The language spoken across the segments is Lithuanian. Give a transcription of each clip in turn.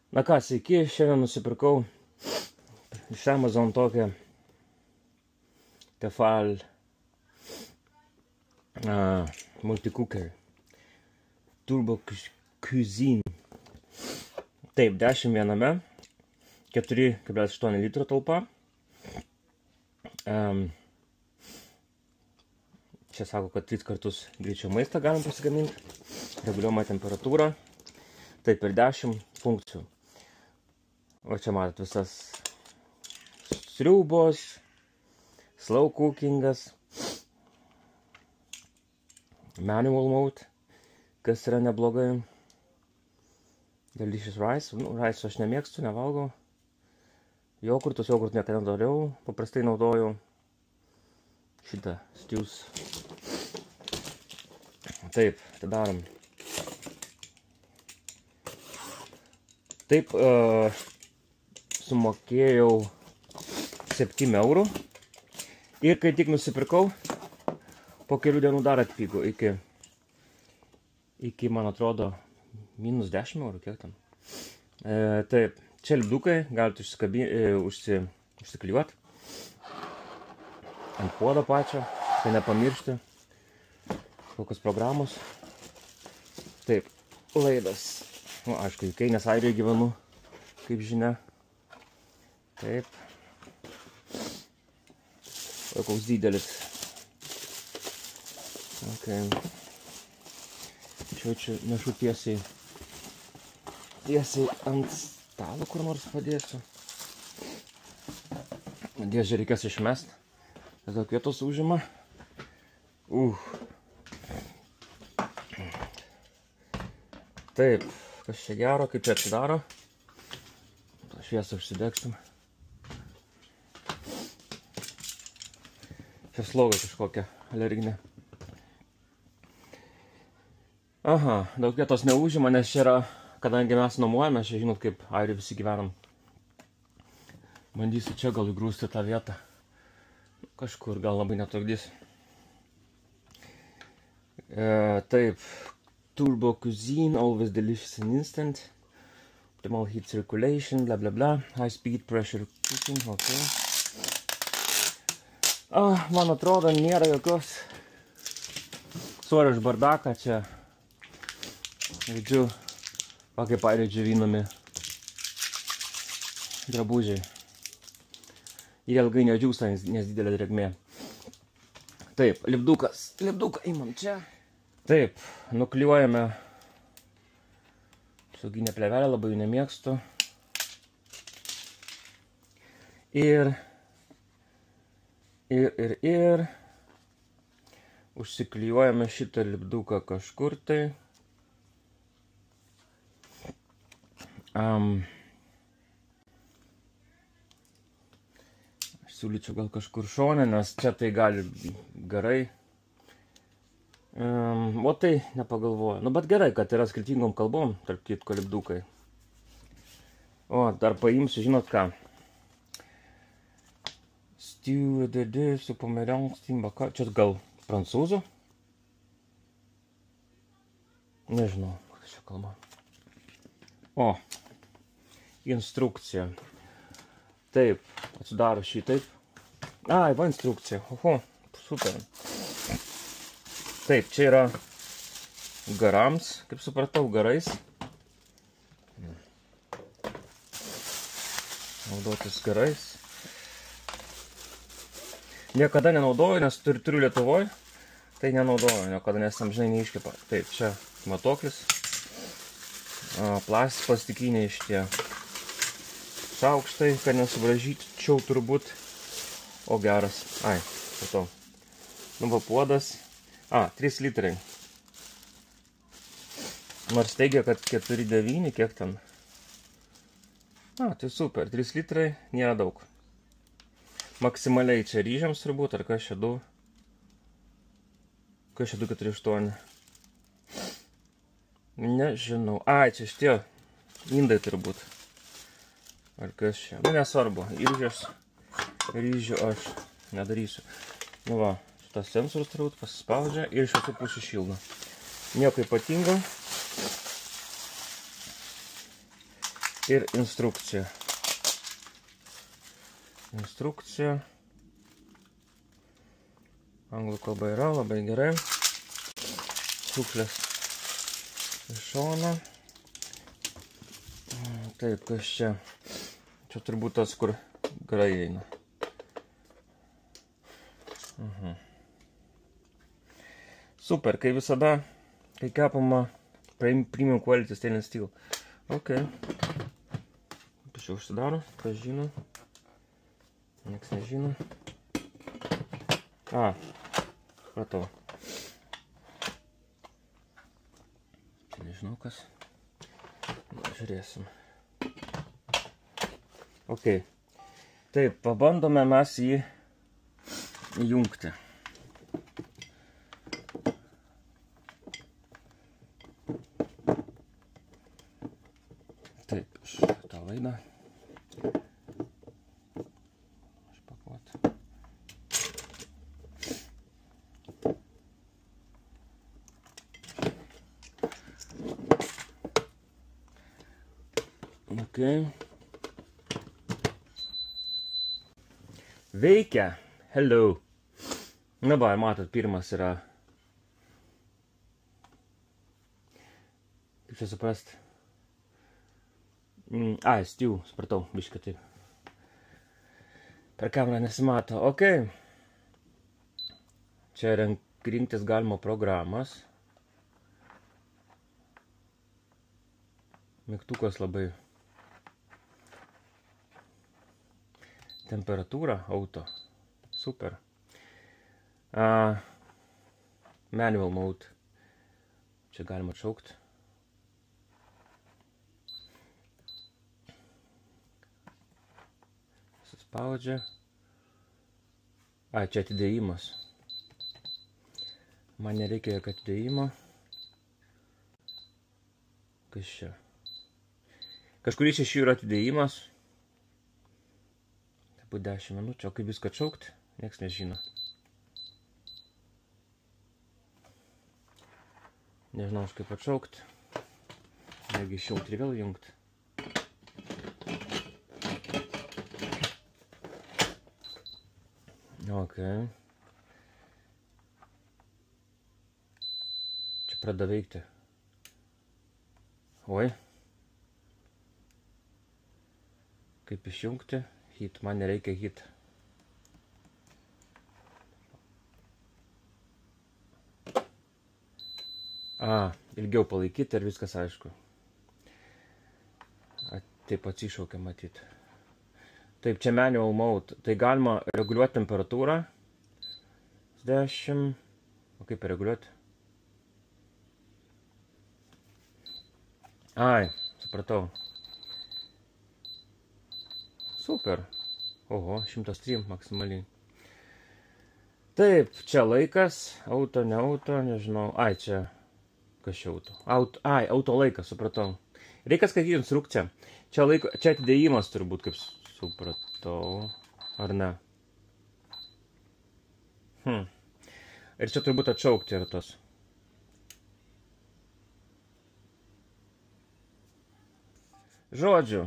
Na ką, sveiki, šiandien nusipirkau iš Amazon tokią Tefal multicooker Turbo Cuisine. Taip, 10 viename, 4,8 litro talpa. Čia sako, kad 3 kartus greičiau maistą galim pasigaminti, reguliuojama temperatūra. Taip, ir 10 funkcijų. O čia matot visas sriubos, slow cookingas, manual mode, kas yra neblogai. Delicious rice, rice aš nemėgstu, nevalgau. Jogurtus niekada nedariau, paprastai naudoju šitą stews. Taip, atidarom. Taip, sumokėjau 7 eurų ir kai tik nusipirkau, po kelių dienų dar atpigo iki, man atrodo, minus 10 eurų, kiek tam. Taip, čia lipdukai, galite užsiklijuoti ant puodo pačio, tai nepamiršti, kokios programos. Taip, laidas. Nu, aišku, UK, nes Airijoje gyvenu, kaip žinia. Taip. O koks didelis. Ok. Čia nešu tiesiai ant stalo, kur nors padėsiu. Dėžę reikės išmesti. Daug vietos užima. Taip. Kas čia gero, kaip čia atsidaro. Šviesą užsidegsim. Čia sloga kažkokia alerginė. Aha, daug vietos neužima, nes čia yra, kadangi mes nuomojame, čia žinot, kaip airiai visi gyvenam. Bandysiu čia gal įgrūsti tą vietą. Kažkur gal labai netrukdys. Taip. Turbo Cuisine, always delicious and instant. Optimal heat circulation, bla bla bla. High speed pressure cooking, ok. Man atrodo, nėra jokios svorio iš bardaką čia. Žodžiu, kaip airiai džiovinami drabužiai. Jie ilgai nedžiūsta, nes didelė drėgmė. Taip, lipduką imam čia. Taip, nuklijuojame sauginę plėvelę, labai jų nemėgstu. Ir užsiklijuojame šitą lipduką kažkur tai. Aš siūlyčiau gal kažkur šone, nes čia tai gali garai. O tai nepagalvoju. Nu, bet gerai, kad yra skirtingom kalbom, tarp kitko lipdukai. O, dar paimsiu, žinot ką. Stew su pomerion, stimbaka. Čia gal prancūzų? Nežinau, kokia čia kalba. O, instrukcija. Taip, atsidaro šitaip. Ai, va instrukcija. Oho, super. Taip, čia yra garams, kaip supratau, garais. Naudotis garais. Niekada nenaudoju, nes turiu Lietuvoj. Tai nenaudoju, niekada, nes amžinai neiškepa. Taip, čia matoklis. Plastikiniai šitie šaukštai, kad nesubražyčiau turbūt. O geras. Ai, matau. Nu, va puodas. 3 litrai. Nors teigia, kad 4,9, kiek ten. Tai super, 3 litrai, nėra daug. Maksimaliai čia ryžiams turbūt, ar kas čia 2? Kas čia 2,48? Nežinau. Čia šitie indai turbūt. Ar kas čia? Nu, nesvarbu. Ryžių aš nedarysiu. Nu va. Tas sensorius turbūt pasispaudžia ir iš visų pusių šildo. Nieko ypatingo. ir instrukcija. Instrukcija. Anglų kalba yra, labai gerai. Šiukšlės iš šono. Taip, kas čia? Čia turbūt tas, kur gerai eina. Super, kai visada, kai kepama premium quality stainless steel. Ok. Čia užsidaro, kas žino. Nieks nežino. Supratau. Čia nežinau kas. Žiūrėsim. Ok. Taip, pabandome mes jį įjungti. Taip, šitą laidą. Okay. Veikia. Hello. Na va, matot, pirmas yra. Kaip čia suprast? Stew, supratau, biškį taip. Per kamerą nesimato. Ok. Čia rinktis galima programas. Mygtukas labai. Temperatūra, auto. Super. Manual mode. Čia galima atšaukti. Suspaudžia. Čia atidėjimas. Man nereikia jokio atidėjimo. Kas čia? Kažkurį iš jų yra atidėjimas. Po 10 minučių, o kaip viską atšaukti, nieks nežino. Nežinau, aš kaip atšaukti. Negi išjungti ir vėl jungti. Ok. Čia pradeda veikti. Oi. Kaip išjungti? Hit, man nereikia hit. Ilgiau palaikyti ir viskas aišku. Taip atsišaukia matyti. Taip, čia manual mode. Tai galima reguliuoti temperatūrą. 10. O kaip reguliuoti? Supratau. Super. Oho, 103 maksimaliai. Taip, čia laikas. Auto, ne auto, nežinau. Čia. Kas čia auto? Auto laikas, supratau. Reikia skaityti instrukciją. Čia atidėjimas turbūt, kaip supratau. Ar ne? Ir čia turbūt atšaukti yra tas. Žodžiu.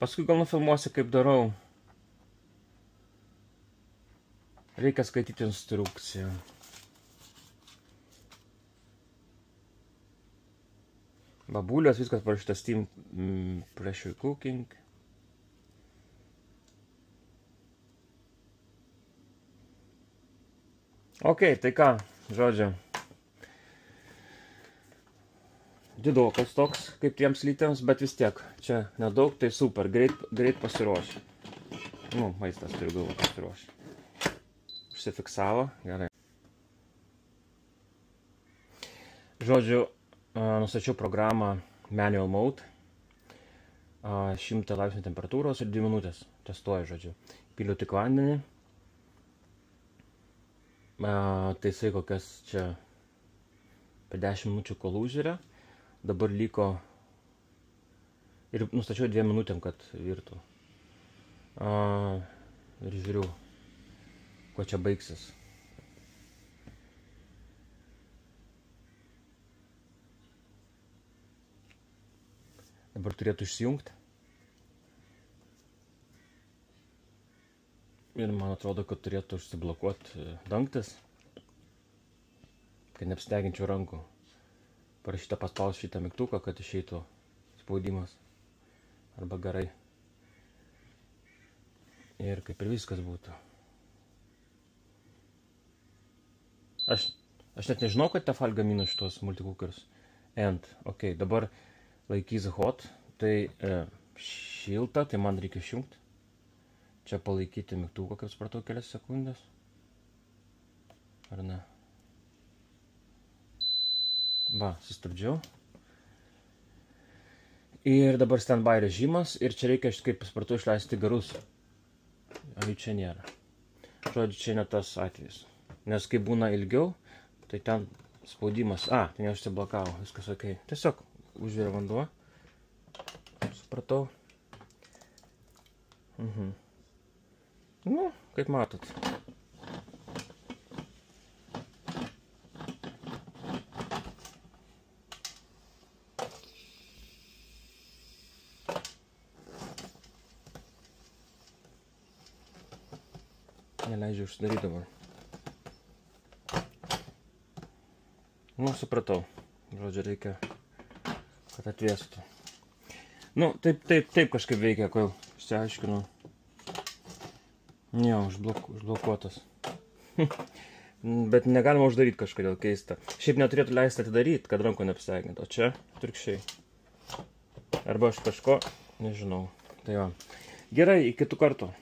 Paskui gal nufilmuosiu, kaip darau. Reikia skaityti instrukciją. Babulės, viskas parašyta Steam Pressure Cooking. Ok, tai ką, žodžiu. Didokas toks, kaip tiems lytėms, bet vis tiek. Čia nedaug, tai super, greit pasiruošė. Maistas turiu galvo pasiruošė. Užsifiksavo, gerai. Žodžiu, nustačiau programą Manual Mode. 100 laipsnių temperatūros ir 2 minutės. Testuoju, žodžiu. Piliu tik vandenį. Taisai kokias čia per 10 minučių kol užvirė. Dabar liko ir nustačiau 2 minutėm, kad virtų. Ir žiūriu, kuo čia baigsis. Dabar turėtų išsijungti. Ir man atrodo, kad turėtų užsiblokuoti dangtis, kad neapsteginčiau rankų. Parašyta paspausti šitą mygtuką, kad išeitų spaudimas arba garai. Ir kaip ir viskas būtų. Aš net nežinau, kad Tefal gamina šitos multikookerius. Ok, dabar laikys hot, tai šilta, tai man reikia išjungti. Čia palaikyti mygtuką, kaip supratau, kelias sekundės. Ar ne? Va, sustabdžiau. Ir dabar standby režimas. Ir čia reikia, kaip supratau, išleisti garus. O jų čia nėra. Žodžiu, čia ne tas atvejis. Nes kai būna ilgiau, tai ten spaudimas. Tai neužsiblokavo, viskas ok. Tiesiog užvirė vanduo. Supratau. Nu, kaip matot. Neleidžiu užsidaryti dabar. Nu, supratau. Žodžiu, reikia, kad atvėstų. Nu, taip kažkaip veikia, kol išsiaiškinu. Jo, užblokuotas. Bet negalima uždaryti kažkodėl keista. Šiaip neturėtų leisti atidaryti, kad rankų neapsegint. O čia atvirkščiai. Arba aš kažko nežinau. Tai va. Gerai, iki kitų kartų.